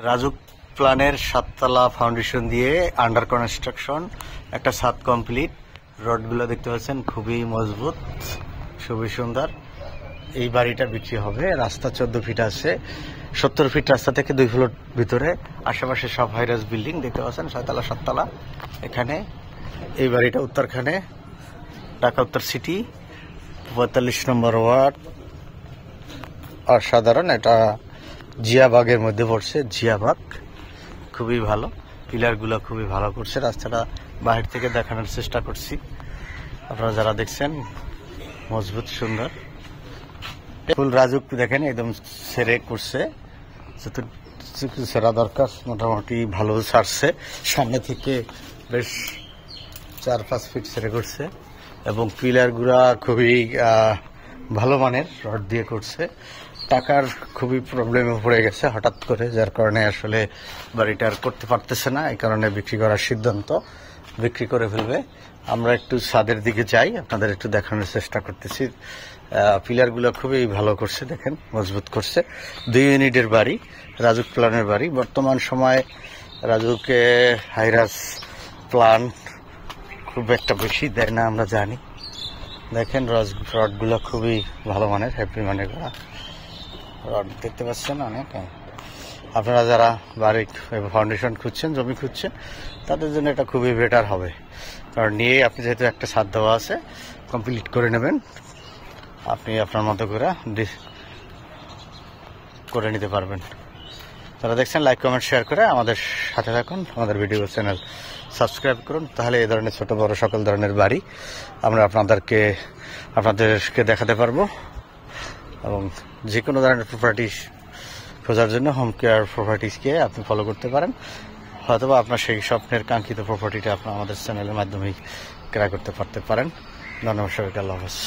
রাজুক প্ল্যানের 7 তলা ফাউন্ডেশন দিয়ে আন্ডার কনস্ট্রাকশন, একটা ছাদ কমপ্লিট। রডগুলো দেখতে পাচ্ছেন খুবই মজবুত, খুবই সুন্দর। এই বাড়িটা বিক্রি হবে। রাস্তা 14 ফিট আছে, 70 ফিট রাস্তা থেকে 2 ফ্লোর ভিতরে। আশেপাশে সব হাইরাস বিল্ডিং দেখতে পাচ্ছেন, 6 তলা 7 তলা। এখানে এই বাড়িটা উত্তরখানে, ঢাকা উত্তর সিটি, 45 নম্বর ওয়ার্ড। অসাধারণ, এটা জিয়াবাগের মধ্যে পড়ছে। জিয়াবাগ খুবই ভালো, পিলারগুলো খুবই ভালো করছে। রাস্তাটা বাহির থেকে দেখানোর চেষ্টা করছি, আপনারা যারা দেখছেন। মজবুত, সুন্দর। ফুল রাজুক দেখেন একদম সেরে করছে, সেরা দরকার মোটামুটি ভালো ছাড়ছে। সামনে থেকে বেশ 4-5 ফিট সেরে করছে এবং পিলারগুলা খুবই ভালো মানের রড দিয়ে করছে। টাকার খুবই প্রবলেমে পড়ে গেছে হঠাৎ করে, যার কারণে আসলে বাড়িটা আর করতে পারতেছে না। এই কারণে বিক্রি করার সিদ্ধান্ত, বিক্রি করে ফেলবে। আমরা একটু ছাদের দিকে যাই, আপনাদের একটু দেখানোর চেষ্টা করতেছি। পিলারগুলো খুবই ভালো করছে, দেখেন মজবুত করছে। 2 ইউনিটের বাড়ি, রাজুক প্ল্যানের বাড়ি। বর্তমান সময়ে রাজুকে হাইরাস প্ল্যান খুব একটা বেশি দেয় না, আমরা জানি। দেখেন রডগুলো খুবই ভালো মানের, হ্যাপি মানের রড দেখতে পাচ্ছেন অনেক। আপনারা যারা বাড়ি ফাউন্ডেশন খুঁজছেন, জমি খুঁজছেন, তাদের জন্য এটা খুবই বেটার হবে। কারণ নিয়ে আপনি যেহেতু একটা ছাদ দেওয়া আছে, কমপ্লিট করে নেবেন, আপনি আপনার মতো করে নিতে পারবেন। যারা দেখছেন লাইক কমেন্ট শেয়ার করে আমাদের সাথে থাকুন, আমাদের ভিডিও চ্যানেল সাবস্ক্রাইব করুন। তাহলে এই ধরনের ছোট বড় সকল ধরনের বাড়ি আমরা আপনাদেরকে দেখাতে পারবো। এবং যে কোনো ধরনের প্রপার্টিস খোঁজার জন্য হোম কেয়ার প্রপার্টিসকে আপনি ফলো করতে পারেন। হয়তোবা আপনার সেই স্বপ্নের কাঙ্ক্ষিত প্রপার্টিটা আপনি আমাদের চ্যানেলের মাধ্যমেই ক্রয় করতে পারেন। ধন্যবাদ সবাইকে, আল্লাহ হাফেজ।